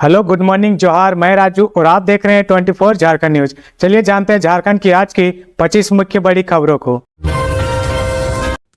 Hello, good morning, जोहार। मैं राजू और आप देख रहे हैं 24 झारखंड न्यूज। चलिए जानते हैं झारखंड की आज की 25 मुख्य बड़ी खबरों को।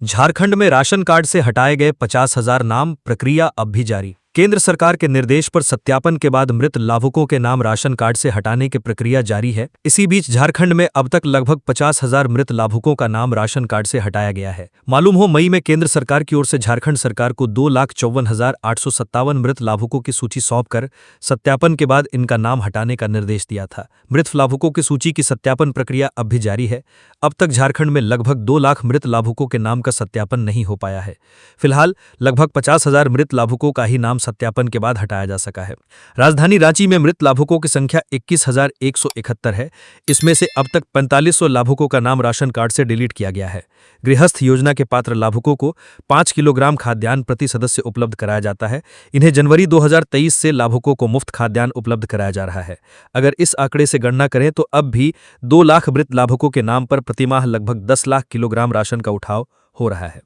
झारखंड में राशन कार्ड से हटाए गए 50,000 नाम, प्रक्रिया अब भी जारी। केंद्र सरकार के निर्देश पर सत्यापन के बाद मृत लाभुकों के नाम राशन कार्ड से हटाने की प्रक्रिया जारी है। इसी बीच झारखंड में अब तक लगभग 50,000 मृत लाभुकों का नाम राशन कार्ड से हटाया गया है। मालूम हो, मई में केंद्र सरकार की ओर से झारखंड सरकार को 2,54,857 मृत लाभुकों की सूची सौंपकर सत्यापन के बाद इनका नाम हटाने का निर्देश दिया था। मृत लाभुकों की सूची की सत्यापन प्रक्रिया अब भी जारी है। अब तक झारखंड में लगभग 2 लाख मृत लाभुकों के नाम का सत्यापन नहीं हो पाया है। फिलहाल लगभग 50,000 मृत लाभुकों का ही नाम सत्यापन के बाद हटाया जा सका है। राजधानी रांची में मृत लाभुकों की संख्या 21,171 है। इसमें से अब तक 4500 लाभुकों का नाम राशन कार्ड से डिलीट किया गया है। गृहस्थ योजना के पात्र लाभुकों को 5 किलोग्राम खाद्यान्न प्रति सदस्य उपलब्ध कराया जाता है। इन्हें जनवरी 2023 से लाभुकों को मुफ्त खाद्यान्न उपलब्ध कराया जा रहा है। अगर इस आंकड़े से गणना करें तो अब भी 2 लाख मृत लाभुकों के नाम पर प्रतिमाह लगभग 10 लाख किलोग्राम राशन का उठाव हो रहा है।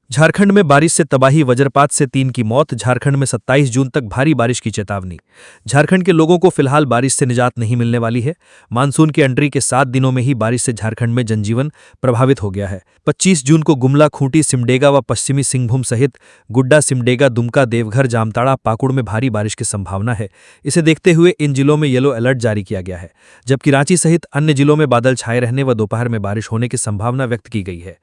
झारखंड में बारिश से तबाही, वज्रपात से 3 की मौत। झारखंड में 27 जून तक भारी बारिश की चेतावनी। झारखंड के लोगों को फिलहाल बारिश से निजात नहीं मिलने वाली है। मानसून की एंट्री के 7 दिनों में ही बारिश से झारखंड में जनजीवन प्रभावित हो गया है। 25 जून को गुमला, खूंटी, सिमडेगा व पश्चिमी सिंहभूम सहित गुड्डा, सिमडेगा, दुमका, देवघर, जामताड़ा, पाकुड़ में भारी बारिश की संभावना है। इसे देखते हुए इन जिलों में येलो अलर्ट जारी किया गया है, जबकि रांची सहित अन्य जिलों में बादल छाए रहने व दोपहर में बारिश होने की संभावना व्यक्त की गई है।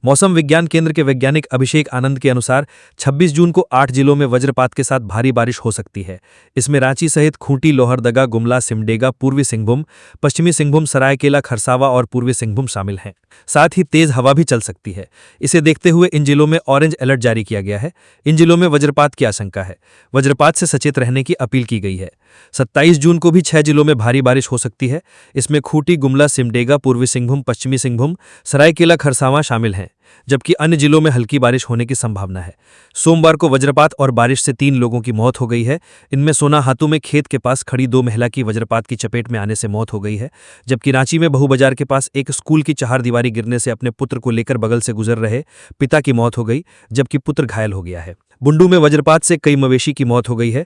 मौसम विज्ञान केंद्र के वैज्ञानिक अभिषेक आनंद के अनुसार 26 जून को 8 जिलों में वज्रपात के साथ भारी बारिश हो सकती है। इसमें रांची सहित खूंटी, लोहरदगा, गुमला, सिमडेगा, पूर्वी सिंहभूम, पश्चिमी सिंहभूम, सरायकेला, खरसावा और पूर्वी सिंहभूम शामिल हैं। साथ ही तेज हवा भी चल सकती है। इसे देखते हुए इन जिलों में ऑरेंज अलर्ट जारी किया गया है। इन जिलों में वज्रपात की आशंका है। वज्रपात से सचेत रहने की अपील की गई है। 27 जून को भी 6 जिलों में भारी बारिश हो सकती है। इसमें खूंटी, गुमला, सिमडेगा, पूर्वी सिंहभूम, पश्चिमी सिंहभूम, सरायकेला, खरसावा शामिल हैं, जबकि अन्य जिलों में हल्की बारिश होने की संभावना है। सोमवार को वज्रपात और बारिश से 3 लोगों की मौत हो गई है। इनमें सोनाहातू में खेत के पास खड़ी 2 महिला की वज्रपात की चपेट में आने से मौत हो गई है, जबकि रांची में बहु बाजार के पास एक स्कूल की चहारदीवारी गिरने से अपने पुत्र को लेकर बगल से गुजर रहे पिता की मौत हो गई, जबकि पुत्र घायल हो गया है। बुंडू में वज्रपात से कई मवेशी की मौत हो गई है।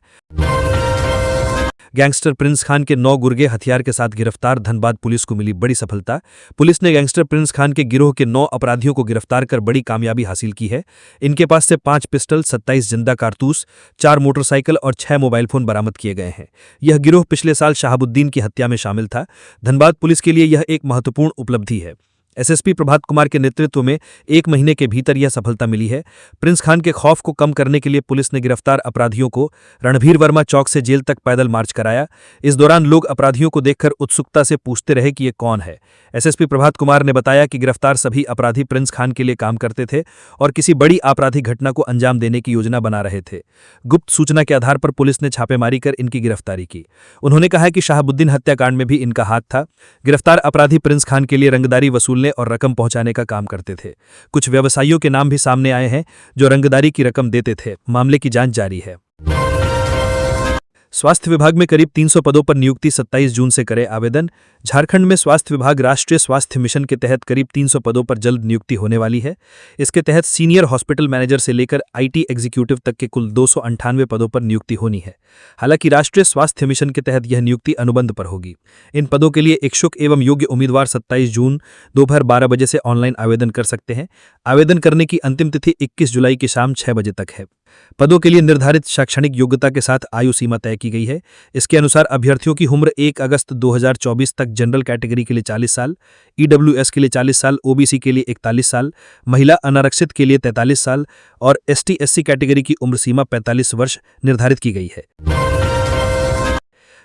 गैंगस्टर प्रिंस खान के 9 गुर्गे हथियार के साथ गिरफ्तार। धनबाद पुलिस को मिली बड़ी सफलता। पुलिस ने गैंगस्टर प्रिंस खान के गिरोह के 9 अपराधियों को गिरफ्तार कर बड़ी कामयाबी हासिल की है। इनके पास से 5 पिस्टल, 27 जिंदा कारतूस, 4 मोटरसाइकिल और 6 मोबाइल फोन बरामद किए गए हैं। यह गिरोह पिछले साल शहाबुद्दीन की हत्या में शामिल था। धनबाद पुलिस के लिए यह एक महत्वपूर्ण उपलब्धि है। एसएसपी प्रभात कुमार के नेतृत्व में 1 महीने के भीतर यह सफलता मिली है। प्रिंस खान के खौफ को कम करने के लिए पुलिस ने गिरफ्तार अपराधियों को रणधीर वर्मा चौक से जेल तक पैदल मार्च कराया। इस दौरान लोग अपराधियों को देखकर उत्सुकता से पूछते रहे कि ये कौन है। एसएसपी प्रभात कुमार ने बताया कि गिरफ्तार सभी अपराधी प्रिंस खान के लिए काम करते थे और किसी बड़ी आपराधिक घटना को अंजाम देने की योजना बना रहे थे। गुप्त सूचना के आधार पर पुलिस ने छापेमारी कर इनकी गिरफ्तारी की। उन्होंने कहा कि शहाबुद्दीन हत्याकांड में भी इनका हाथ था। गिरफ्तार अपराधी प्रिंस खान के लिए रंगदारी वसूलने और रकम पहुंचाने का काम करते थे। कुछ व्यवसायियों के नाम भी सामने आए हैं जो रंगदारी की रकम देते थे। मामले की जांच जारी है। स्वास्थ्य विभाग में करीब 300 पदों पर नियुक्ति। 27 जून से करें आवेदन। झारखंड में स्वास्थ्य विभाग राष्ट्रीय स्वास्थ्य मिशन के तहत करीब 300 पदों पर जल्द नियुक्ति होने वाली है। इसके तहत सीनियर हॉस्पिटल मैनेजर से लेकर आईटी एग्जीक्यूटिव तक के कुल 298 पदों पर नियुक्ति होनी है। हालांकि राष्ट्रीय स्वास्थ्य मिशन के तहत यह नियुक्ति अनुबंध पर होगी। इन पदों के लिए इच्छुक एवं योग्य उम्मीदवार 27 जून दोपहर 12 बजे से ऑनलाइन आवेदन कर सकते हैं। आवेदन करने की अंतिम तिथि 21 जुलाई की शाम 6 बजे तक है। पदों के लिए निर्धारित शैक्षणिक योग्यता के साथ आयु सीमा तय की गई है। इसके अनुसार अभ्यर्थियों की उम्र 1 अगस्त 2024 तक जनरल कैटेगरी के लिए 40 साल, ईडब्ल्यूएस के लिए 40 साल, ओबीसी के लिए 41 साल, महिला अनारक्षित के लिए 43 साल और एसटी/एससी कैटेगरी की उम्र सीमा 45 वर्ष निर्धारित की गई है।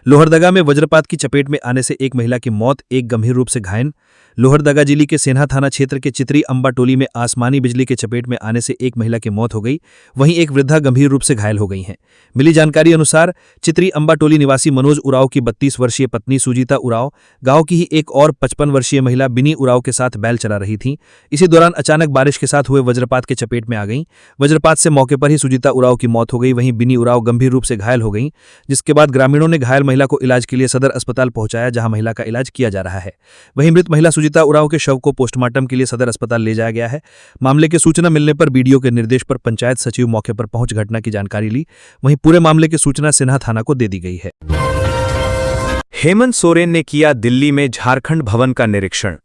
लोहरदगा में वज्रपात की चपेट में आने से एक महिला की मौत, एक गंभीर रूप से घायल। लोहरदगा जिले के सेन्हा थाना क्षेत्र के चित्री अंबा टोली में आसमानी बिजली के चपेट में आने से एक महिला की मौत हो गई, वहीं एक वृद्धा गंभीर रूप से घायल हो गई हैं। मिली जानकारी अनुसार चित्री अंबा टोली निवासी मनोज उराव की 32 वर्षीय पत्नी सुजीता उराव गांव की ही एक और 55 वर्षीय महिला बिनी उराव के साथ बैल चरा रही थीं। इसी दौरान अचानक बारिश के साथ हुए वज्रपात के चपेट में आ गईं। वज्रपात से मौके पर ही सुजीता उराव की मौत हो गई, वहीं बिनी उराव गंभीर रूप से घायल हो गईं, जिसके बाद ग्रामीणों ने घायल महिला महिला को इलाज के लिए सदर अस्पताल पहुंचाया, जहां महिला का इलाज किया जा रहा है। वहीं मृत महिला सुजीता उरांव के शव को पोस्टमार्टम के लिए सदर अस्पताल ले जाया गया है। मामले की सूचना मिलने पर बीडीओ के निर्देश पर पंचायत सचिव मौके पर पहुंच घटना की जानकारी ली। वहीं पूरे मामले की सूचना सिन्हा थाना को दे दी गई है। हेमंत सोरेन ने किया दिल्ली में झारखंड भवन का निरीक्षण,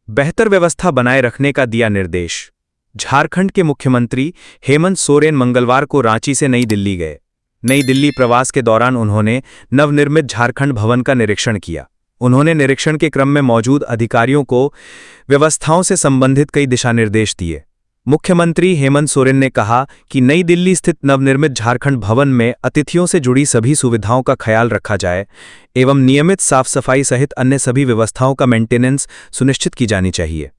बेहतर व्यवस्था बनाए रखने का दिया निर्देश। झारखंड के मुख्यमंत्री हेमंत सोरेन मंगलवार को रांची से नई दिल्ली गए। नई दिल्ली प्रवास के दौरान उन्होंने नवनिर्मित झारखंड भवन का निरीक्षण किया। उन्होंने निरीक्षण के क्रम में मौजूद अधिकारियों को व्यवस्थाओं से संबंधित कई दिशानिर्देश दिए। मुख्यमंत्री हेमंत सोरेन ने कहा कि नई दिल्ली स्थित नवनिर्मित झारखंड भवन में अतिथियों से जुड़ी सभी सुविधाओं का ख्याल रखा जाए एवं नियमित साफ सफाई सहित अन्य सभी व्यवस्थाओं का मेंटेनेंस सुनिश्चित की जानी चाहिए।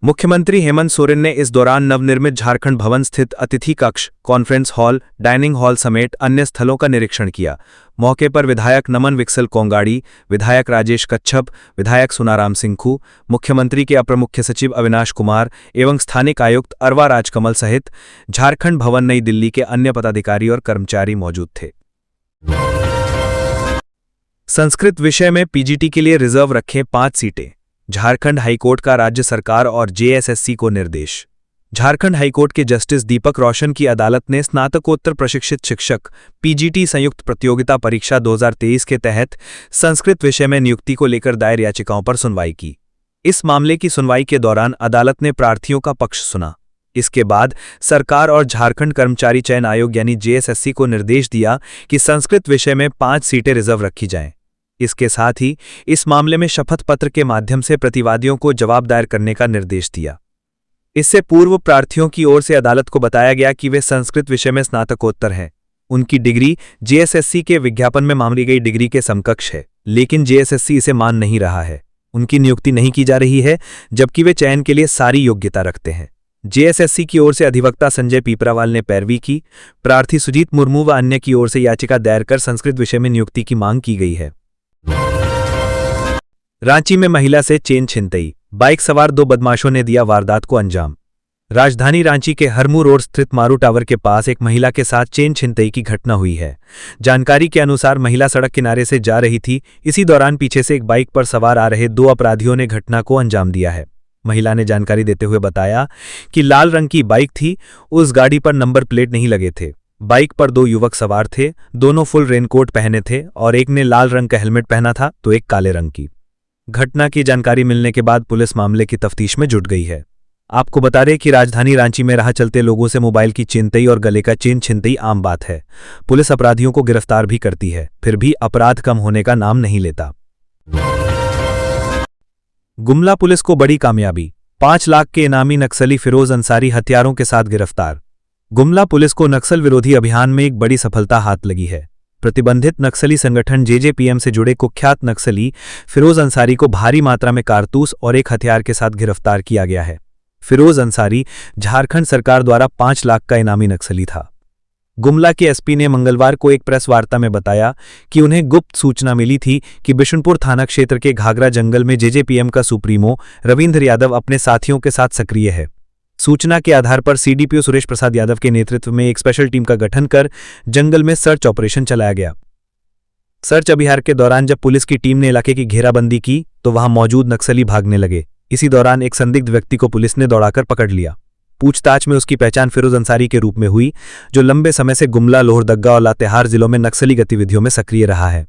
मुख्यमंत्री हेमंत सोरेन ने इस दौरान नवनिर्मित झारखंड भवन स्थित अतिथि कक्ष, कॉन्फ्रेंस हॉल, डाइनिंग हॉल समेत अन्य स्थलों का निरीक्षण किया। मौके पर विधायक नमन विक्सल कोंगाड़ी, विधायक राजेश कच्छप, विधायक सुनाराम सिंघू, मुख्यमंत्री के अपर मुख्य सचिव अविनाश कुमार एवं स्थानिक आयुक्त अरवा राजकमल सहित झारखंड भवन नई दिल्ली के अन्य पदाधिकारी और कर्मचारी मौजूद थे। संस्कृत विषय में पीजीटी के लिए रिजर्व रखें 5 सीटें, झारखंड हाईकोर्ट का राज्य सरकार और जेएसएससी को निर्देश। झारखंड हाईकोर्ट के जस्टिस दीपक रोशन की अदालत ने स्नातकोत्तर प्रशिक्षित शिक्षक पीजीटी संयुक्त प्रतियोगिता परीक्षा 2023 के तहत संस्कृत विषय में नियुक्ति को लेकर दायर याचिकाओं पर सुनवाई की। इस मामले की सुनवाई के दौरान अदालत ने प्रार्थियों का पक्ष सुना। इसके बाद सरकार और झारखंड कर्मचारी चयन आयोग यानी जेएसएससी को निर्देश दिया कि संस्कृत विषय में 5 सीटें रिजर्व रखी जाएं। इसके साथ ही इस मामले में शपथ पत्र के माध्यम से प्रतिवादियों को जवाब दायर करने का निर्देश दिया। इससे पूर्व प्रार्थियों की ओर से अदालत को बताया गया कि वे संस्कृत विषय में स्नातकोत्तर हैं। उनकी डिग्री जेएसएससी के विज्ञापन में मांगी गई डिग्री के समकक्ष है, लेकिन जेएसएससी इसे मान नहीं रहा है। उनकी नियुक्ति नहीं की जा रही है, जबकि वे चयन के लिए सारी योग्यता रखते हैं। जेएसएससी की ओर से अधिवक्ता संजय पीपरावाल ने पैरवी की। प्रार्थी सुजीत मुर्मू व अन्य की ओर से याचिका दायर कर संस्कृत विषय में नियुक्ति की मांग की गई है। रांची में महिला से चेन छिनतई, बाइक सवार 2 बदमाशों ने दिया वारदात को अंजाम। राजधानी रांची के हरमू रोड स्थित मारू टावर के पास एक महिला के साथ चेन छिनतई की घटना हुई है। जानकारी के अनुसार महिला सड़क किनारे से जा रही थी। इसी दौरान पीछे से एक बाइक पर सवार आ रहे 2 अपराधियों ने घटना को अंजाम दिया है। महिला ने जानकारी देते हुए बताया कि लाल रंग की बाइक थी, उस गाड़ी पर नंबर प्लेट नहीं लगे थे। बाइक पर 2 युवक सवार थे, दोनों फुल रेनकोट पहने थे और एक ने लाल रंग का हेलमेट पहना था तो एक काले रंग की। घटना की जानकारी मिलने के बाद पुलिस मामले की तफ्तीश में जुट गई है। आपको बता दें कि राजधानी रांची में राह चलते लोगों से मोबाइल की छिनतई और गले का चेन छिनतई आम बात है। पुलिस अपराधियों को गिरफ्तार भी करती है, फिर भी अपराध कम होने का नाम नहीं लेता। गुमला पुलिस को बड़ी कामयाबी, 5 लाख के इनामी नक्सली फिरोज अंसारी हथियारों के साथ गिरफ्तार। गुमला पुलिस को नक्सल विरोधी अभियान में एक बड़ी सफलता हाथ लगी है। प्रतिबंधित नक्सली संगठन जेजेपीएम से जुड़े कुख्यात नक्सली फिरोज अंसारी को भारी मात्रा में कारतूस और एक हथियार के साथ गिरफ्तार किया गया है। फिरोज अंसारी झारखंड सरकार द्वारा 5 लाख का इनामी नक्सली था। गुमला के एसपी ने मंगलवार को एक प्रेस वार्ता में बताया कि उन्हें गुप्त सूचना मिली थी कि बिशुनपुर थाना क्षेत्र के घाघरा जंगल में जेजेपीएम का सुप्रीमो रविंद्र यादव अपने साथियों के साथ सक्रिय है। सूचना के आधार पर सीडीपीओ सुरेश प्रसाद यादव के नेतृत्व में एक स्पेशल टीम का गठन कर जंगल में सर्च ऑपरेशन चलाया गया। सर्च अभियान के दौरान जब पुलिस की टीम ने इलाके की घेराबंदी की तो वहां मौजूद नक्सली भागने लगे। इसी दौरान एक संदिग्ध व्यक्ति को पुलिस ने दौड़ाकर पकड़ लिया। पूछताछ में उसकी पहचान फिरोज अंसारी के रूप में हुई, जो लंबे समय से गुमला, लोहरदग्गा और लातेहार जिलों में नक्सली गतिविधियों में सक्रिय रहा है।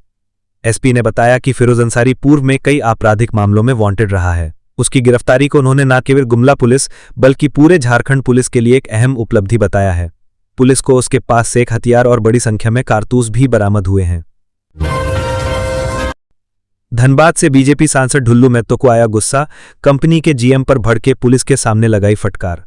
एसपी ने बताया कि फिरोज अंसारी पूर्व में कई आपराधिक मामलों में वांटेड रहा है। उसकी गिरफ्तारी को उन्होंने न केवल गुमला पुलिस बल्कि पूरे झारखंड पुलिस के लिए एक अहम उपलब्धि बताया है। पुलिस को उसके पास से एक हथियार और बड़ी संख्या में कारतूस भी बरामद हुए हैं। धनबाद से बीजेपी सांसद ढुल्लू महतो को आया गुस्सा, कंपनी के जीएम पर भड़के पुलिस के सामने लगाई फटकार।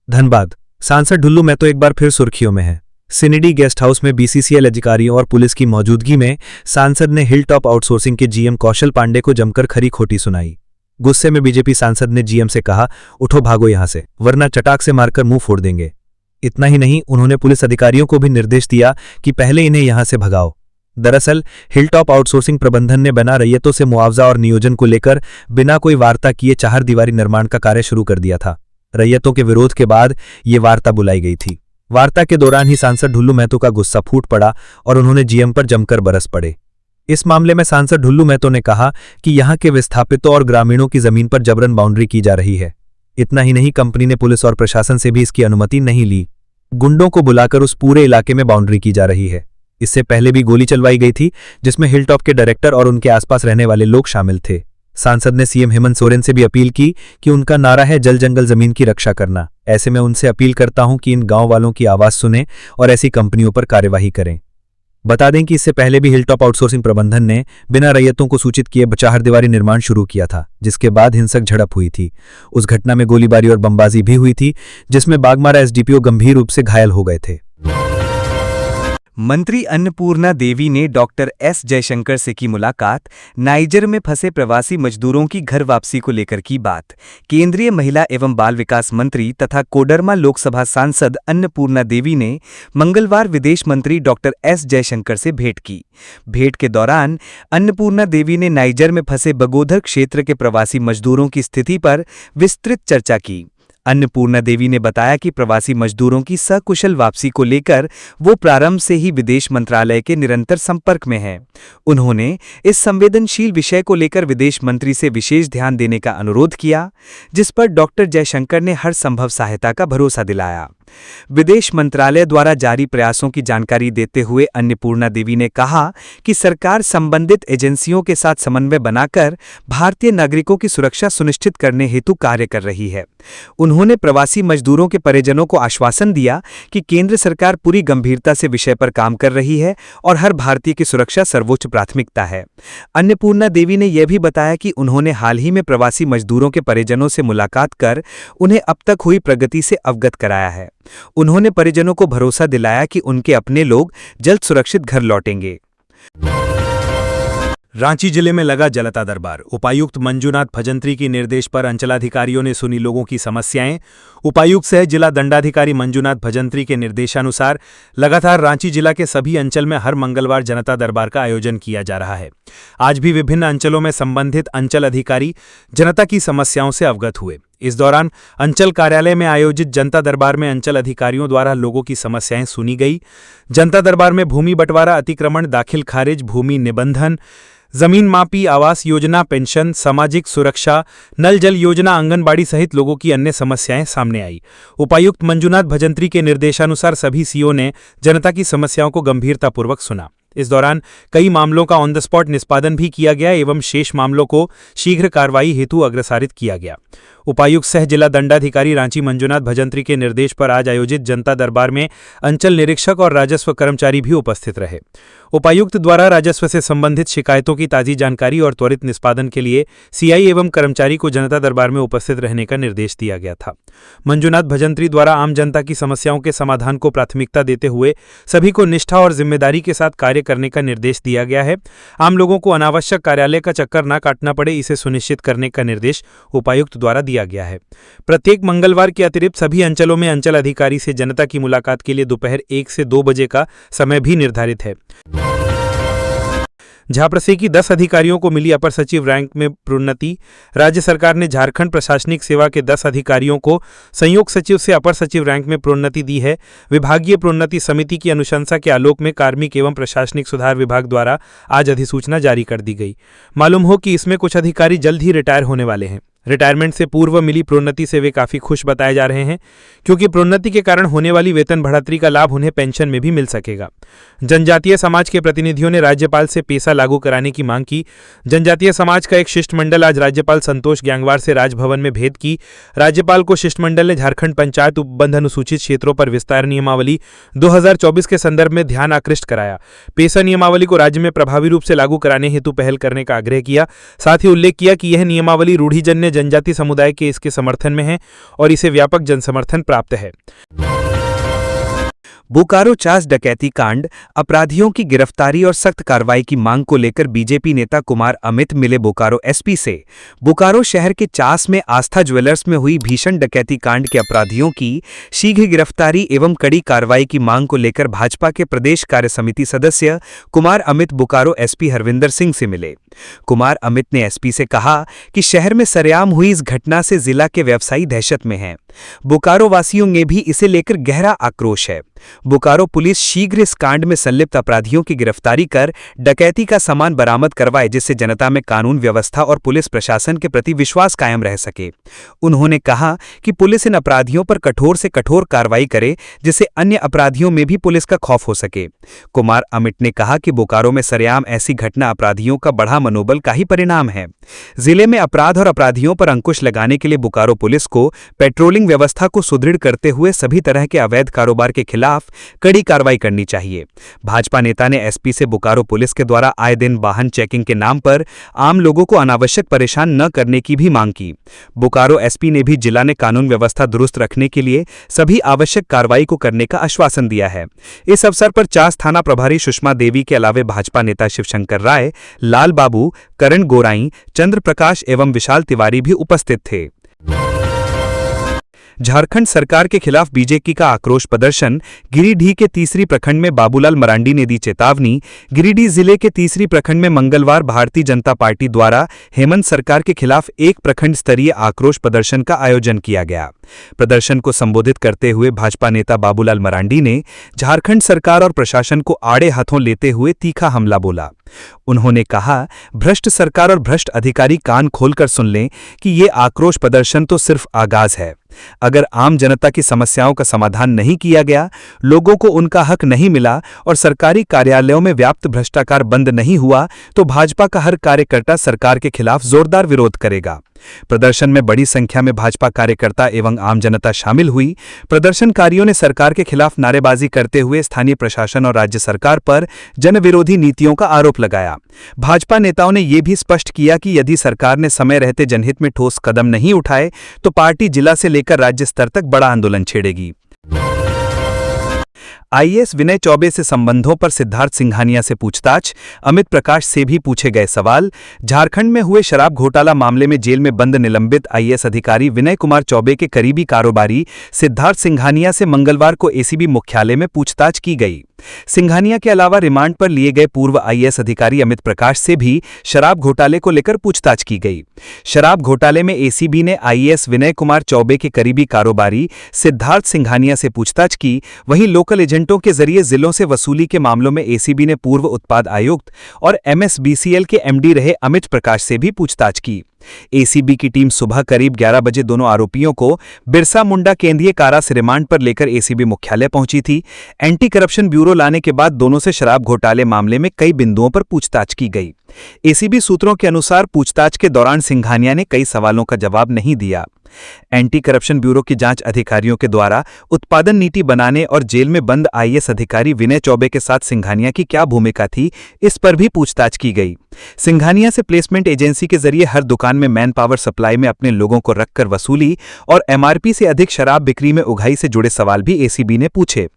धनबाद सांसद ढुल्लू महतो एक बार फिर सुर्खियों में है। सिनिडी गेस्ट हाउस में बीसीसीएल अधिकारियों और पुलिस की मौजूदगी में सांसद ने हिलटॉप आउटसोर्सिंग के जीएम कौशल पांडे को जमकर खरी खोटी सुनाई। गुस्से में बीजेपी सांसद ने जीएम से कहा, उठो भागो यहां से, वरना चटाक से मारकर मुंह फोड़ देंगे। इतना ही नहीं, उन्होंने पुलिस अधिकारियों को भी निर्देश दिया कि पहले इन्हें यहां से भगाओ। दरअसल हिलटॉप आउटसोर्सिंग प्रबंधन ने बना रैयतों से मुआवजा और नियोजन को लेकर बिना कोई वार्ता किए 4 दीवारी निर्माण का कार्य शुरू कर दिया था। रैयतों के विरोध के बाद ये वार्ता बुलाई गई थी। वार्ता के दौरान ही सांसद ढुल्लू महतो का गुस्सा फूट पड़ा और उन्होंने जीएम पर जमकर बरस पड़े। इस मामले में सांसद ढुल्लू महतो ने कहा कि यहां के विस्थापितों और ग्रामीणों की जमीन पर जबरन बाउंड्री की जा रही है। इतना ही नहीं, कंपनी ने पुलिस और प्रशासन से भी इसकी अनुमति नहीं ली। गुंडों को बुलाकर उस पूरे इलाके में बाउंड्री की जा रही है। इससे पहले भी गोली चलवाई गई थी, जिसमें हिलटॉप के डायरेक्टर और उनके आसपास रहने वाले लोग शामिल थे। सांसद ने सीएम हेमंत सोरेन से भी अपील की कि उनका नारा है जल जंगल जमीन की रक्षा करना। ऐसे में उनसे अपील करता हूं कि इन गांव वालों की आवाज सुनें और ऐसी कंपनियों पर कार्यवाही करें। बता दें कि इससे पहले भी हिलटॉप आउटसोर्सिंग प्रबंधन ने बिना रैयतों को सूचित किए चारदीवारी निर्माण शुरू किया था, जिसके बाद हिंसक झड़प हुई थी। उस घटना में गोलीबारी और बमबाजी भी हुई थी, जिसमें बागमारा एसडीपीओ गंभीर रूप से घायल हो गए थे। मंत्री अन्नपूर्णा देवी ने डॉक्टर एस जयशंकर से की मुलाकात। नाइजर में फंसे प्रवासी मजदूरों की घर वापसी को लेकर की बात। केंद्रीय महिला एवं बाल विकास मंत्री तथा कोडरमा लोकसभा सांसद अन्नपूर्णा देवी ने मंगलवार विदेश मंत्री डॉक्टर एस जयशंकर से भेंट की। भेंट के दौरान अन्नपूर्णा देवी ने नाइजर में फंसे बगोदर क्षेत्र के प्रवासी मजदूरों की स्थिति पर विस्तृत चर्चा की। अन्नपूर्णा देवी ने बताया कि प्रवासी मजदूरों की सकुशल वापसी को लेकर वो प्रारंभ से ही विदेश मंत्रालय के निरंतर संपर्क में हैं। उन्होंने इस संवेदनशील विषय को लेकर विदेश मंत्री से विशेष ध्यान देने का अनुरोध किया, जिस पर डॉक्टर जयशंकर ने हर संभव सहायता का भरोसा दिलाया। विदेश मंत्रालय द्वारा जारी प्रयासों की जानकारी देते हुए अन्नपूर्णा देवी ने कहा कि सरकार संबंधित एजेंसियों के साथ समन्वय बनाकर भारतीय नागरिकों की सुरक्षा सुनिश्चित करने हेतु कार्य कर रही है। उन्होंने प्रवासी मजदूरों के परिजनों को आश्वासन दिया कि केंद्र सरकार पूरी गंभीरता से विषय पर काम कर रही है और हर भारतीय की सुरक्षा सर्वोच्च प्राथमिकता है। अन्नपूर्णा देवी ने यह भी बताया कि उन्होंने हाल ही में प्रवासी मजदूरों के परिजनों से मुलाकात कर उन्हें अब तक हुई प्रगति से अवगत कराया है। उन्होंने परिजनों को भरोसा दिलाया कि उनके अपने लोग जल्द सुरक्षित घर लौटेंगे। रांची जिले में लगा जनता दरबार। उपायुक्त मंजूनाथ भजंत्री के निर्देश पर अंचलाधिकारियों ने सुनी लोगों की समस्याएं। उपायुक्त सह जिला दंडाधिकारी मंजूनाथ भजंत्री के निर्देशानुसार लगातार रांची जिला के सभी अंचल में हर मंगलवार जनता दरबार का आयोजन किया जा रहा है। आज भी विभिन्न अंचलों में संबंधित अंचल अधिकारी जनता की समस्याओं से अवगत हुए। इस दौरान अंचल कार्यालय में आयोजित जनता दरबार में अंचल अधिकारियों द्वारा लोगों की समस्याएं सुनी गई। जनता दरबार में भूमि बंटवारा, अतिक्रमण, दाखिल खारिज, भूमि निबंधन, जमीन मापी, आवास योजना, पेंशन, सामाजिक सुरक्षा, नल जल योजना, आंगनबाड़ी सहित लोगों की अन्य समस्याएं सामने आई। उपायुक्त मंजूनाथ भजंत्री के निर्देशानुसार सभी सीओ ने जनता की समस्याओं को गंभीरतापूर्वक सुना। इस दौरान कई मामलों का ऑन द स्पॉट निष्पादन भी किया गया एवं शेष मामलों को शीघ्र कार्रवाई हेतु अग्रसारित किया गया। उपायुक्त सह जिला दंडाधिकारी रांची मंजूनाथ भजंत्री के निर्देश पर आज आयोजित जनता दरबार में अंचल निरीक्षक और राजस्व कर्मचारी भी उपस्थित रहे। उपायुक्त द्वारा राजस्व से संबंधित शिकायतों की ताज़ी जानकारी और त्वरित निष्पादन के लिए सीआई एवं कर्मचारी को जनता दरबार में उपस्थित रहने का निर्देश दिया गया था। मंजूनाथ भजंत्री द्वारा आम जनता की समस्याओं के समाधान को प्राथमिकता देते हुए सभी को निष्ठा और जिम्मेदारी के साथ कार्य करने का निर्देश दिया गया है। आम लोगों को अनावश्यक कार्यालय का चक्कर न काटना पड़े, इसे सुनिश्चित करने का निर्देश उपायुक्त द्वारा दिया गया है। प्रत्येक मंगलवार के अतिरिक्त सभी अंचलों में अंचल अधिकारी से जनता की मुलाकात के लिए दोपहर 1 से 2 बजे का समय भी निर्धारित है। झाप्रसे की 10 अधिकारियों को मिली अपर सचिव रैंक में प्रोन्नति। राज्य सरकार ने झारखंड प्रशासनिक सेवा के 10 अधिकारियों को संयुक्त सचिव से अपर सचिव रैंक में प्रोन्नति दी है। विभागीय प्रोन्नति समिति की अनुशंसा के आलोक में कार्मिक एवं प्रशासनिक सुधार विभाग द्वारा आज अधिसूचना जारी कर दी गई। मालूम हो कि इसमें कुछ अधिकारी जल्द ही रिटायर होने वाले हैं। रिटायरमेंट से पूर्व मिली प्रोन्नति से वे काफी खुश बताए जा रहे हैं, क्योंकि प्रोन्नति के कारण होने वाली वेतन बढ़ोतरी का लाभ उन्हें पेंशन में भी मिल सकेगा। जनजातीय समाज के प्रतिनिधियों ने राज्यपाल से पेसा लागू कराने की मांग की। जनजातीय समाज का एक शिष्टमंडल आज राज्यपाल संतोष गैंगवार से राजभवन में भेंट की। राज्यपाल को शिष्टमंडल ने झारखंड पंचायत उपबंध अनुसूचित क्षेत्रों पर विस्तार नियमावली 2024 के संदर्भ में ध्यान आकृष्ट कराया। पेसा नियमावली को राज्य में प्रभावी रूप से लागू कराने हेतु पहल करने का आग्रह किया। साथ ही उल्लेख किया कि यह नियमावली रूढ़िजन्य जनजाति समुदाय के इसके समर्थन में है और इसे व्यापक जनसमर्थन प्राप्त है। बोकारो चास डकैती कांड, अपराधियों की गिरफ्तारी और सख्त कार्रवाई की मांग को लेकर बीजेपी नेता कुमार अमित मिले बोकारो एसपी से। बोकारो शहर के चास में आस्था ज्वेलर्स में हुई भीषण डकैती कांड के अपराधियों की शीघ्र गिरफ्तारी एवं कड़ी कार्रवाई की मांग को लेकर भाजपा के प्रदेश कार्य समिति सदस्य कुमार अमित बोकारो एसपी हरविंदर सिंह से मिले। कुमार अमित ने एसपी से कहा कि शहर में सरेआम हुई इस घटना से जिला के व्यवसायी दहशत में हैं। बोकारो वासियों में भी इसे लेकर गहरा आक्रोश है। बोकारो पुलिस शीघ्र इस कांड में संलिप्त अपराधियों की गिरफ्तारी कर डकैती का सामान बरामद करवाए, जिससे जनता में कानून व्यवस्था और पुलिस प्रशासन के प्रति विश्वास कायम रह सके। उन्होंने कहा कि पुलिस इन अपराधियों पर कठोर से कठोर कार्रवाई करे, जिससे अन्य अपराधियों में भी पुलिस का खौफ हो सके। कुमार अमित ने कहा कि बोकारो में सरेआम ऐसी घटना अपराधियों का बढ़ा मनोबल का ही परिणाम है। जिले में अपराध और अपराधियों पर अंकुश लगाने के लिए बोकारो पुलिस को पेट्रोलिंग व्यवस्था को सुदृढ़ करते हुए सभी तरह के अवैध कारोबार के खिलाफ कड़ी कार्रवाई करनी चाहिए। भाजपा नेता ने एसपी से बोकारो पुलिस के द्वारा आए दिन वाहन चेकिंग के नाम पर आम लोगों को अनावश्यक परेशान न करने की भी मांग की। बोकारो एसपी ने भी जिला ने कानून व्यवस्था दुरुस्त रखने के लिए सभी आवश्यक कार्रवाई को करने का आश्वासन दिया है। इस अवसर पर चास थाना प्रभारी सुषमा देवी के अलावे भाजपा नेता शिवशंकर राय, लाल बाबू, करण गोराई, चंद्र प्रकाश एवं विशाल तिवारी भी उपस्थित थे। झारखंड सरकार के खिलाफ बीजेपी का आक्रोश प्रदर्शन। गिरिडीह के तीसरी प्रखंड में बाबूलाल मरांडी ने दी चेतावनी। गिरिडीह जिले के तीसरी प्रखंड में मंगलवार भारतीय जनता पार्टी द्वारा हेमंत सरकार के खिलाफ एक प्रखंड स्तरीय आक्रोश प्रदर्शन का आयोजन किया गया। प्रदर्शन को संबोधित करते हुए भाजपा नेता बाबूलाल मरांडी ने झारखंड सरकार और प्रशासन को आड़े हाथों लेते हुए तीखा हमला बोला। उन्होंने कहा, भ्रष्ट सरकार और भ्रष्ट अधिकारी कान खोलकर सुन लें कि ये आक्रोश प्रदर्शन तो सिर्फ आगाज है। अगर आम जनता की समस्याओं का समाधान नहीं किया गया, लोगों को उनका हक नहीं मिला और सरकारी कार्यालयों में व्याप्त भ्रष्टाचार बंद नहीं हुआ, तो भाजपा का हर कार्यकर्ता सरकार के खिलाफ जोरदार विरोध करेगा। प्रदर्शन में बड़ी संख्या में भाजपा कार्यकर्ता एवं आम जनता शामिल हुई। प्रदर्शनकारियों ने सरकार के खिलाफ नारेबाजी करते हुए स्थानीय प्रशासन और राज्य सरकार पर जनविरोधी नीतियों का आरोप लगाया। भाजपा नेताओं ने यह भी स्पष्ट किया कि यदि सरकार ने समय रहते जनहित में ठोस कदम नहीं उठाए तो पार्टी जिला से लेकर राज्य स्तर तक बड़ा आंदोलन छेड़ेगी। आईएएस विनय चौबे से संबंधों पर सिद्धार्थ सिंघानिया से पूछताछ। अमित प्रकाश से भी पूछे गए सवाल। झारखंड में हुए शराब घोटाला मामले में जेल में बंद निलंबित आईएएस अधिकारी विनय कुमार चौबे के करीबी कारोबारी सिद्धार्थ सिंघानिया से मंगलवार को एसीबी मुख्यालय में पूछताछ की गई। सिंघानिया के अलावा रिमांड पर लिए गए पूर्व आईएएस अधिकारी अमित प्रकाश से भी शराब घोटाले को लेकर पूछताछ की गई। शराब घोटाले में एसीबी ने आईएएस विनय कुमार चौबे के करीबी कारोबारी सिद्धार्थ सिंघानिया से पूछताछ की। वहीं लोकल एजेंटों के जरिए जिलों से वसूली के मामलों में एसीबी ने पूर्व उत्पाद आयुक्त और एमएसबीसीएल के एमडी रहे अमित प्रकाश से भी पूछताछ की। एसीबी की टीम सुबह करीब 11 बजे दोनों आरोपियों को बिरसा मुंडा केंद्रीय कारा से रिमांड पर लेकर एसीबी मुख्यालय पहुंची थी। एंटी करप्शन ब्यूरो लाने के बाद दोनों से शराब घोटाले मामले में कई बिंदुओं पर पूछताछ की गई। एसीबी सूत्रों के अनुसार पूछताछ के दौरान सिंघानिया ने कई सवालों का जवाब नहीं दिया। एंटी करप्शन ब्यूरो की जांच अधिकारियों के द्वारा उत्पादन नीति बनाने और जेल में बंद आईएएस अधिकारी विनय चौबे के साथ सिंघानिया की क्या भूमिका थी, इस पर भी पूछताछ की गई। सिंघानिया से प्लेसमेंट एजेंसी के जरिए हर दुकान में मैन पावर सप्लाई में अपने लोगों को रखकर वसूली और एमआरपी से अधिक शराब बिक्री में उगाही से जुड़े सवाल भी एसीबी ने पूछे।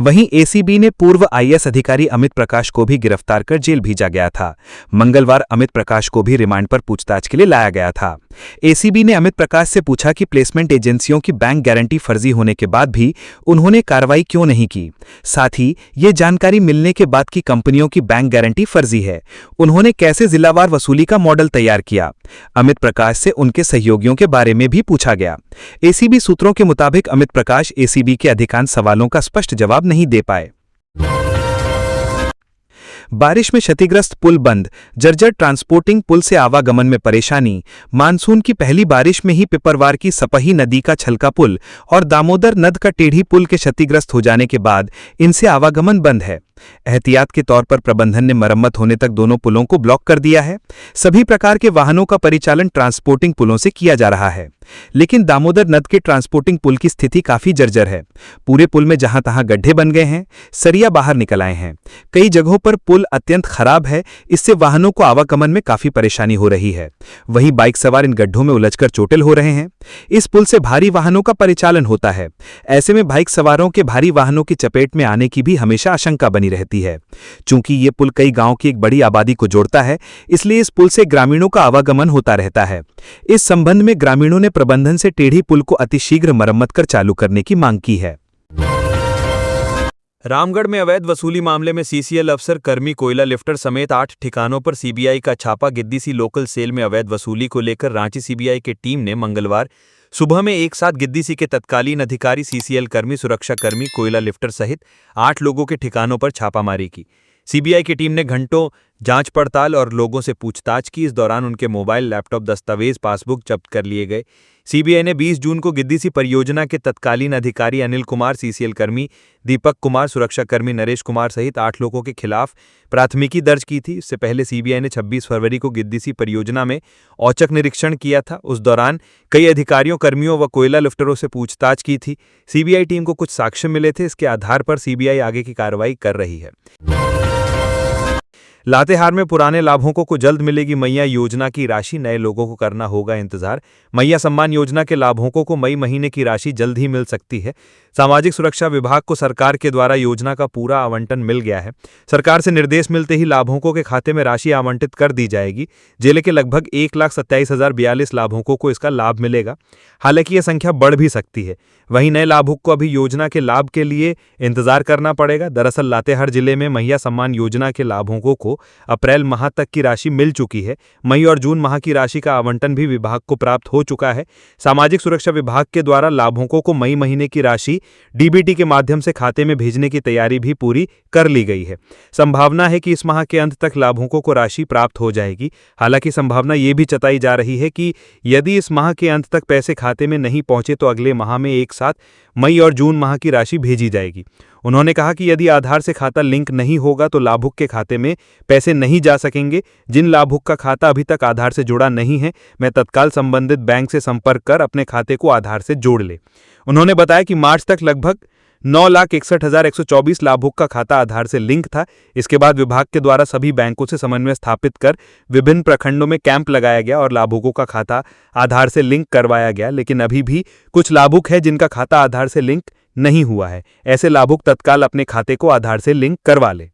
वहीं एसीबी ने पूर्व आईएएस अधिकारी अमित प्रकाश को भी गिरफ्तार कर जेल भेजा गया था। मंगलवार अमित प्रकाश को भी रिमांड पर पूछताछ के लिए लाया गया था। एसीबी ने अमित प्रकाश से पूछा कि प्लेसमेंट एजेंसियों की बैंक गारंटी फर्जी होने के बाद भी उन्होंने कार्रवाई क्यों नहीं की। साथ ही ये जानकारी मिलने के बाद कि कंपनियों की बैंक गारंटी फर्जी है, उन्होंने कैसे जिलावार वसूली का मॉडल तैयार किया। अमित प्रकाश से उनके सहयोगियों के बारे में भी पूछा गया। एसीबी सूत्रों के मुताबिक अमित प्रकाश एसीबी के अधिकांश सवालों का स्पष्ट जवाब नहीं दे पाए। बारिश में क्षतिग्रस्त पुल बंद। जर्जर ट्रांसपोर्टिंग पुल से आवागमन में परेशानी। मानसून की पहली बारिश में ही पिपरवार की सपही नदी का छलका पुल और दामोदर नद का टेढ़ी पुल के क्षतिग्रस्त हो जाने के बाद इनसे आवागमन बंद है। एहतियात के तौर पर प्रबंधन ने मरम्मत होने तक दोनों पुलों को ब्लॉक कर दिया है। सभी प्रकार के वाहनों का परिचालन ट्रांसपोर्टिंग पुलों से किया जा रहा है, लेकिन दामोदर नद के ट्रांसपोर्टिंग पुल की स्थिति काफी जर्जर है। पूरे पुल में जहां तहां गड्ढे बन गए हैं, सरिया बाहर निकल आए हैं। कई जगहों पर पुल अत्यंत खराब है, इससे वाहनों को आवागमन में काफी परेशानी हो रही है। वहीं बाइक सवार इन गड्ढों में उलझकर चोटिल हो रहे हैं। इस पुल से भारी वाहनों का परिचालन होता है, ऐसे में बाइक सवारों के भारी वाहनों की चपेट में आने की भी हमेशा आशंका बनी रहती है। चूंकि ये पुल कई गांवों की एक बड़ी आबादी को जोड़ता है, इसलिए इस पुल से ग्रामीणों का आवागमन होता रहता है। इस संबंध में ग्रामीणों ने प्रबंधन से टेढ़ी पुल को अतिशीघ्र मरम्मत कर चालू करने की मांग की है। रामगढ़ में अवैध वसूली मामले में सीसीएल अफसर कर्मी कोयला लिफ्टर समेत 8 ठिकानों पर सीबीआई का छापा। गिद्दी सी लोकल सेल में अवैध वसूली को लेकर रांची सीबीआई की टीम ने मंगलवार सुबह में एक साथ गिद्दीसी के तत्कालीन अधिकारी, सीसीएल कर्मी, सुरक्षा कर्मी, कोयला लिफ्टर सहित 8 लोगों के ठिकानों पर छापामारी की। सीबीआई की टीम ने घंटों जांच पड़ताल और लोगों से पूछताछ की। इस दौरान उनके मोबाइल, लैपटॉप, दस्तावेज, पासबुक जब्त कर लिए गए। सीबीआई ने 20 जून को गिद्दीसी परियोजना के तत्कालीन अधिकारी अनिल कुमार, सीसीएल कर्मी दीपक कुमार, सुरक्षा कर्मी नरेश कुमार सहित 8 लोगों के खिलाफ प्राथमिकी दर्ज की थी। इससे पहले सीबीआई ने 26 फरवरी को गिद्दीसी परियोजना में औचक निरीक्षण किया था। उस दौरान कई अधिकारियों, कर्मियों व कोयला लिफ्टरों से पूछताछ की थी। सीबीआई टीम को कुछ साक्ष्य मिले थे। इसके आधार पर सीबीआई आगे की कार्रवाई कर रही है। लातेहार में पुराने लाभुकों को जल्द मिलेगी मैया योजना की राशि, नए लोगों को करना होगा इंतजार। मैया सम्मान योजना के लाभुकों को मई महीने की राशि जल्द ही मिल सकती है। सामाजिक सुरक्षा विभाग को सरकार के द्वारा योजना का पूरा आवंटन मिल गया है। सरकार से निर्देश मिलते ही लाभुकों के खाते में राशि आवंटित कर दी जाएगी। जिले के लगभग 1,27,042 लाभुकों को इसका लाभ मिलेगा। हालांकि यह संख्या बढ़ भी सकती है। वहीं नए लाभुक को अभी योजना के लाभ के लिए इंतजार करना पड़ेगा। दरअसल लातेहार जिले में मैया सम्मान योजना के लाभुकों को अप्रैल माह तक की राशि मिल चुकी है। मई और जून माह की राशि का आवंटन भी विभाग को प्राप्त हो चुका है। सामाजिक सुरक्षा विभाग के द्वारा लाभुकों को मई महीने की राशि डीबीटी के माध्यम से खाते में भेजने की तैयारी भी पूरी कर ली गई है। संभावना है कि इस माह के अंत तक लाभुकों को राशि प्राप्त हो जाएगी। हालांकि संभावना ये भी जताई जा रही है कि यदि इस माह के अंत तक पैसे खाते में नहीं पहुंचे तो अगले माह में एक साथ मई और जून माह की राशि भेजी जाएगी। उन्होंने कहा कि यदि आधार से खाता लिंक नहीं होगा तो लाभुक के खाते में पैसे नहीं जा सकेंगे। जिन लाभुक का खाता अभी तक आधार से जुड़ा नहीं है, मैं तत्काल संबंधित बैंक से संपर्क कर अपने खाते को आधार से जोड़ ले। उन्होंने बताया कि मार्च तक लगभग 9,61,124 लाभुक का खाता आधार से लिंक था। इसके बाद विभाग के द्वारा सभी बैंकों से समन्वय स्थापित कर विभिन्न प्रखंडों में कैंप लगाया गया और लाभुकों का खाता आधार से लिंक करवाया गया। लेकिन अभी भी कुछ लाभुक है जिनका खाता आधार से लिंक नहीं हुआ है। ऐसे लाभुक तत्काल अपने खाते को आधार से लिंक करवा ले।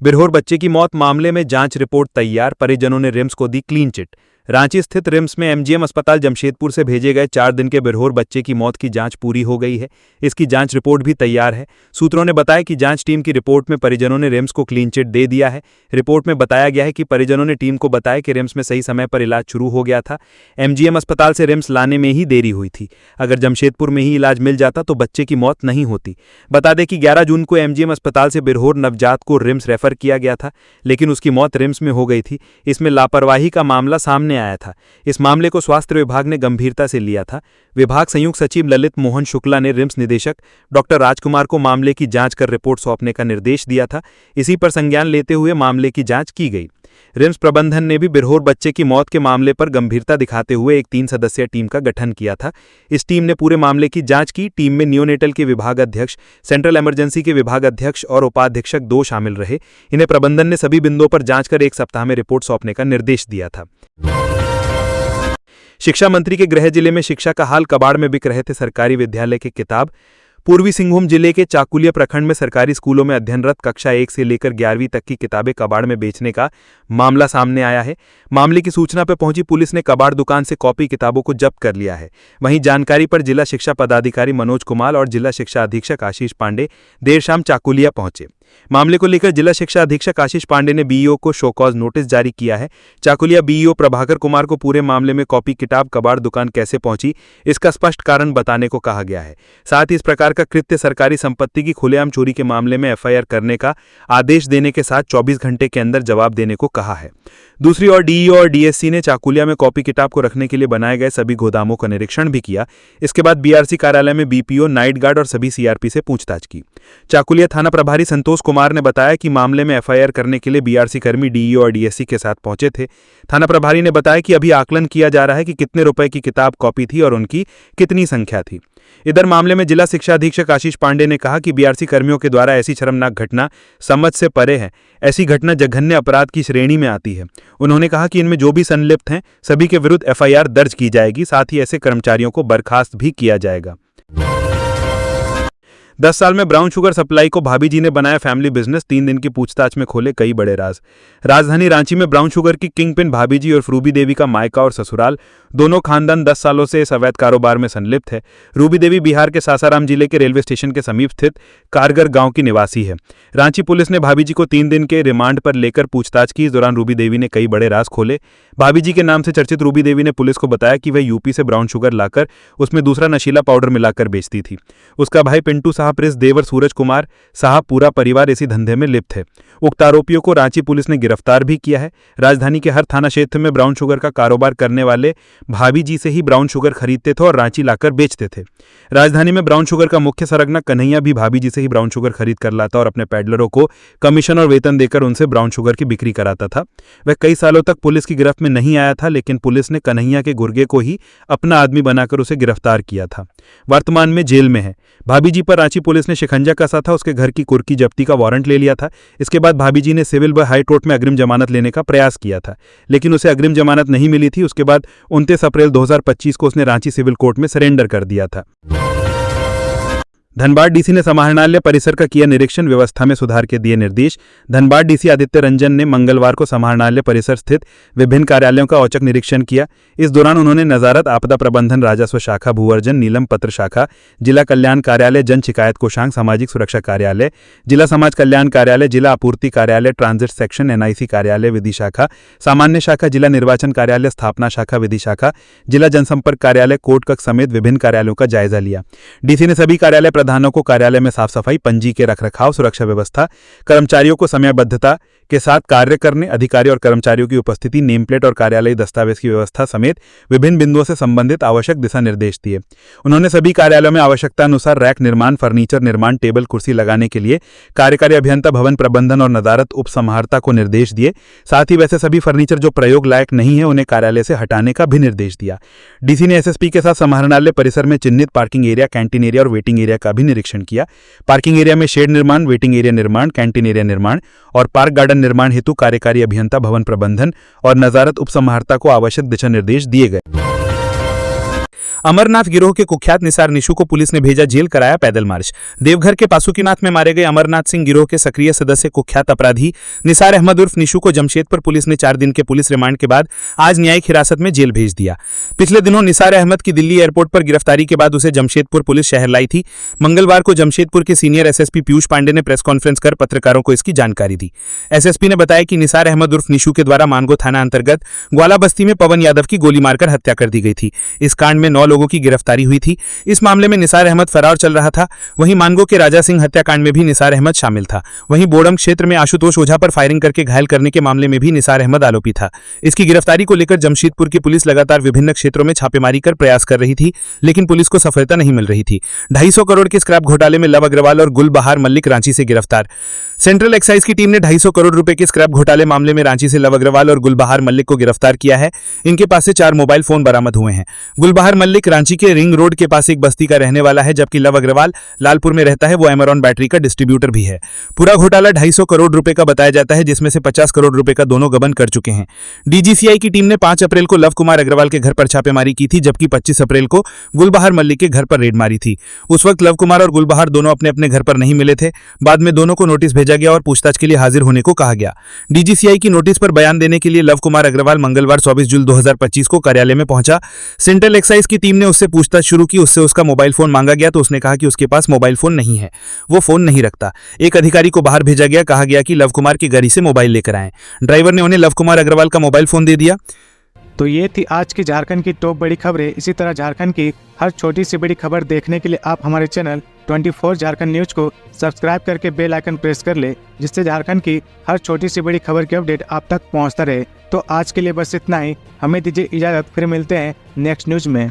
बिरहोर बच्चे की मौत मामले में जांच रिपोर्ट तैयार, परिजनों ने रिम्स को दी क्लीन चिट। रांची स्थित रिम्स में एमजीएम अस्पताल जमशेदपुर से भेजे गए 4 दिन के बिरहोर बच्चे की मौत की जांच पूरी हो गई है। इसकी जांच रिपोर्ट भी तैयार है। सूत्रों ने बताया कि जांच टीम की रिपोर्ट में परिजनों ने रिम्स को क्लीन चिट दे दिया है। रिपोर्ट में बताया गया है कि परिजनों ने टीम को बताया कि रिम्स में सही समय पर इलाज शुरू हो गया था। एमजीएम अस्पताल से रिम्स लाने में ही देरी हुई थी। अगर जमशेदपुर में ही इलाज मिल जाता तो बच्चे की मौत नहीं होती। बता दें कि 11 जून को एमजीएम अस्पताल से बिरहोर नवजात को रिम्स रेफर किया गया था, लेकिन उसकी मौत रिम्स में हो गई थी। इसमें लापरवाही का मामला सामने आया था। इस मामले को स्वास्थ्य विभाग ने गंभीरता से लिया था। विभाग संयुक्त सचिव ललित मोहन शुक्ला ने रिम्स निदेशक डॉक्टर राजकुमार को मामले की जांच कर रिपोर्ट सौंपने का निर्देश दिया था। इसी पर संज्ञान लेते हुए मामले की जांच की गई। रिम्स प्रबंधन ने भी बिरहोर बच्चे की मौत के मामले पर गंभीरता दिखाते हुए एक 3 सदस्यीय टीम का गठन किया था। इस टीम ने पूरे मामले की जांच की। टीम में नियोनेटल के विभाग अध्यक्ष, सेंट्रल इमरजेंसी के विभाग अध्यक्ष और उपाध्यक्षक 2 शामिल रहे। इन्हें प्रबंधन ने सभी बिंदुओं पर जांच कर 1 सप्ताह में रिपोर्ट सौंपने का निर्देश दिया था। शिक्षा मंत्री के गृह जिले में शिक्षा का हाल, कबाड़ में बिक रहे थे सरकारी विद्यालय के किताब। पूर्वी सिंहभूम जिले के चाकुलिया प्रखंड में सरकारी स्कूलों में अध्ययनरत कक्षा 1 से लेकर 11वीं तक की किताबें कबाड़ में बेचने का मामला सामने आया है। मामले की सूचना पर पहुंची पुलिस ने कबाड़ दुकान से कॉपी किताबों को जब्त कर लिया है। वहीं जानकारी पर जिला शिक्षा पदाधिकारी मनोज कुमार और जिला शिक्षा अधीक्षक आशीष पांडे देर शाम चाकुलिया पहुंचे। मामले को लेकर जिला शिक्षा अधीक्षक आशीष पांडे ने बीईओ को शो कॉज नोटिस जारी किया है। चाकुलिया बीईओ प्रभाकर कुमार को पूरे मामले में कॉपी किताब कबाड़ दुकान कैसे पहुंची, इसका स्पष्ट कारण बताने को कहा गया है। साथ ही इस प्रकार का कृत्य सरकारी संपत्ति की खुलेआम चोरी के मामले में एफआईआर करने का आदेश देने के साथ 24 घंटे के अंदर जवाब देने को कहा है। दूसरी ओर डीईओ और डीएससी ने चाकुलिया में कॉपी किताब को रखने के लिए बनाए गए सभी गोदामों का निरीक्षण भी किया। इसके बाद बीआरसी कार्यालय में बीपीओ, नाइट गार्ड और सभी सीआरपी से पूछताछ की। चाकुलिया थाना प्रभारी संतोष कुमार ने बताया कि मामले में एफआईआर करने के लिए बीआरसी कर्मी डीईओ और डीएससी के साथ पहुंचे थे। थाना प्रभारी ने बताया कि अभी आकलन किया जा रहा है कि कितने रुपए की किताब कॉपी थी और उनकी कितनी संख्या थी। इधर मामले में जिला शिक्षा अधीक्षक आशीष पांडे ने कहा कि बीआरसी कर्मियों के द्वारा ऐसी शर्मनाक घटना समझ से परे है। ऐसी घटना जघन्य अपराध की श्रेणी में आती है। उन्होंने कहा कि इनमें जो भी संलिप्त हैं सभी के विरुद्ध एफआईआर दर्ज की जाएगी। साथ ही ऐसे कर्मचारियों को बर्खास्त भी किया जाएगा। 10 साल में ब्राउन शुगर सप्लाई को भाभी जी ने बनाया फैमिली बिजनेस, 3 दिन की पूछताछ में खोले कई बड़े राज। राजधानी रांची में ब्राउन शुगर की किंग पिन भाभी जी और रूबी देवी का मायका और ससुराल, दोनों खानदान 10 सालों से इस अवैध कारोबार में संलिप्त है। रूबी देवी बिहार के सासाराम जिले के रेलवे स्टेशन के समीप स्थित कारगर गांव की निवासी है। रांची पुलिस ने भाभी जी को 3 दिन के रिमांड पर लेकर पूछताछ की। इस दौरान रूबी देवी ने कई बड़े राज खोले। भाभी जी के नाम से चर्चित रूबी देवी ने पुलिस को बताया कि वह यूपी से ब्राउन शुगर लाकर उसमें दूसरा नशीला पाउडर मिलाकर बेचती थी। उसका भाई पिंटू साहब, प्रिंस देवर सूरज कुमार साहब, पूरा परिवार इसी धंधे में लिप्त है। उक्त आरोपियों को रांची पुलिस ने गिरफ्तार भी किया है। राजधानी के हर थाना क्षेत्र में ब्राउन शुगर का कारोबार करने वाले भाभी जी से ही ब्राउन शुगर खरीदते थे और रांची लाकर बेचते थे। राजधानी में ब्राउन शुगर का मुख्य सरगना कन्हैया भी भाभी जी से ही ब्राउन शुगर खरीद कर लाता और अपने पैडलरों को कमीशन और वेतन देकर उनसे ब्राउन शुगर की बिक्री कराता था। वह कई सालों तक पुलिस की गिरफ्त में नहीं आया था, लेकिन पुलिस ने कन्हैया के गुर्गे को ही अपना आदमी बनाकर उसे गिरफ्तार किया था। वर्तमान में जेल में है। भाभी जी पर रांची पुलिस ने शिकंजा कसा था, उसके घर की कुर्की जब्ती का वारंट ले लिया था। इसके बाद भाभी जी ने सिविल व हाई कोर्ट में अग्रिम जमानत लेने का प्रयास किया था, लेकिन उसे अग्रिम जमानत नहीं मिली थी। उसके बाद 29 अप्रैल 2025 को उसने रांची सिविल कोर्ट में सरेंडर कर दिया था। धनबाद डीसी ने समाहरणालय परिसर का किया निरीक्षण, व्यवस्था में सुधार के दिए निर्देश। धनबाद डीसी आदित्य रंजन ने मंगलवार को समाहरणालय परिसर स्थित विभिन्न कार्यालयों का औचक निरीक्षण किया। इस दौरान उन्होंने नजारत, आपदा प्रबंधन, राजस्व शाखा, भूअर्जन, नीलम पत्र शाखा, जिला कल्याण कार्यालय, जन शिकायत कोषांग, सामाजिक सुरक्षा कार्यालय, जिला समाज कल्याण कार्यालय, जिला आपूर्ति कार्यालय, ट्रांजिट सेक्शन, एनआईसी कार्यालय, विधि शाखा, सामान्य शाखा, जिला निर्वाचन कार्यालय, स्थापना शाखा, विधि शाखा, जिला जनसंपर्क कार्यालय, कोर्ट कक्ष समेत विभिन्न कार्यालयों का जायजा लिया। डीसी ने सभी कार्यालय प्रधानों को कार्यालय में साफ सफाई, पंजी के रखरखाव, सुरक्षा व्यवस्था, कर्मचारियों को समयबद्धता के साथ कार्य करने, अधिकारी और कर्मचारियों की उपस्थिति, नेम प्लेट और कार्यालयी दस्तावेज की व्यवस्था समेत विभिन्न बिंदुओं से संबंधित आवश्यक दिशा निर्देश दिए। उन्होंने सभी कार्यालयों में आवश्यकता अनुसार रैक निर्माण, फर्नीचर निर्माण, टेबल कुर्सी लगाने के लिए कार्यकारी अभियंता, भवन प्रबंधन और नदारत उप समाहर्ता को निर्देश दिए। साथ ही वैसे सभी फर्नीचर जो प्रयोग लायक नहीं है उन्हें कार्यालय से हटाने का भी निर्देश दिया। डीसी ने एसएसपी के साथ समाहरणालय परिसर में चिन्हित पार्किंग एरिया, कैंटीन एरिया और वेटिंग एरिया का भी निरीक्षण किया। पार्किंग एरिया में शेड निर्माण, वेटिंग एरिया निर्माण, कैंटीन एरिया निर्माण और पार्क गार्डन निर्माण हेतु कार्यकारी अभियंता, भवन प्रबंधन और नजारत उप समाहर्ता को आवश्यक दिशा निर्देश दिए गए। अमरनाथ गिरोह के कुख्यात निसार निशु को पुलिस ने भेजा जेल, कराया पैदल मार्च। देवघर के बासुकीनाथ में मारे गए अमरनाथ सिंह गिरोह के सक्रिय सदस्य कुख्यात अपराधी निसार अहमद उर्फ निशु को जमशेदपुर पुलिस ने 4 दिन के पुलिस रिमांड के बाद आज न्यायिक हिरासत में जेल भेज दिया। पिछले दिनों निसार अहमद की दिल्ली एयरपोर्ट पर गिरफ्तारी के बाद उसे जमशेदपुर पुलिस शहर लाई थी। मंगलवार को जमशेदपुर के सीनियर एसएसपी पीयूष पांडे ने प्रेस कॉन्फ्रेंस कर पत्रकारों को इसकी जानकारी दी। एसएसपी ने बताया कि निसार अहमद उर्फ निशु के द्वारा मानगो थाना अंतर्गत ग्वाला बस्ती में पवन यादव की गोली मारकर हत्या कर दी गई थी। इस कांड में 9 लोगों की गिरफ्तारी हुई थी। इस मामले में निसार अहमद फरार चल रहा था। वहीं मानगो के राजा सिंह हत्याकांड में भी निसार अहमद शामिल था। वहीं बोडम क्षेत्र में आशुतोष ओझा पर फायरिंग करके घायल करने के मामले में भी निसार अहमद आरोपी था। इसकी गिरफ्तारी को लेकर जमशेदपुर की पुलिस लगातार विभिन्न क्षेत्रों में छापेमारी कर प्रयास कर रही थी, लेकिन पुलिस को सफलता नहीं मिल रही थी। 250 करोड़ के स्क्रैप घोटाले में लव अग्रवाल और गुलबहार मल्लिक रांची से गिरफ्तार। सेंट्रल एक्साइज की टीम ने 250 करोड़ रुपए के स्क्रैप घोटाले मामले में रांची से लव अग्रवाल और गुलबहार मल्लिक को गिरफ्तार किया है। इनके पास से 4 मोबाइल फोन बरामद हुए हैं। गुलबहार मल्लिक रांची के रिंग रोड के पास एक बस्ती का रहने वाला है, जबकि लव अग्रवाल लालपुर में रहता है। वो एमरॉन बैटरी का डिस्ट्रीब्यूटर भी है। पूरा घोटाला 250 करोड़ रुपए का बताया जाता है, जिसमें से 50 करोड़ रुपए का दोनों गबन कर चुके हैं। डीजीसीआई की टीम ने 5 अप्रैल को लव कुमार अग्रवाल के घर पर छापेमारी की थी, जबकि 25 अप्रैल को गुलबहार मल्लिक के घर पर रेड मारी थी। उस वक्त लव कुमार और गुलबहार दोनों अपने अपने घर पर नहीं मिले थे। बाद में दोनों को नोटिस भेजा गया और पूछताछ के लिए हाजिर होने को कहा गया। डीजीसीआई की नोटिस पर बयान देने के लिए लव कुमार अग्रवाल मंगलवार 24 जून 2025 को कार्यालय में पहुंचा। सेंट्रल एक्साइज की टीम ने उससे पूछताछ शुरू की। उससे उसका मोबाइल फोन मांगा गया तो उसने कहा कि उसके पास मोबाइल फोन नहीं है, वो फोन नहीं रखता। एक अधिकारी को बाहर भेजा गया, कहा गया कि लव कुमार के गाड़ी से मोबाइल लेकर आएं। ड्राइवर ने उन्हें लव कुमार अग्रवाल का मोबाइल फोन दे दिया। तो ये थी आज की झारखंड की टॉप बड़ी खबरें। इसी तरह झारखंड की हर छोटी सी बड़ी खबर देखने के लिए आप हमारे चैनल 24 झारखंड न्यूज को सब्सक्राइब करके बेल आइकन प्रेस कर ले, जिससे झारखंड की हर छोटी सी बड़ी खबर की अपडेट आप तक पहुंचता रहे। तो आज के लिए बस इतना ही। हमें दीजिए इजाज़त, फिर मिलते हैं नेक्स्ट न्यूज में।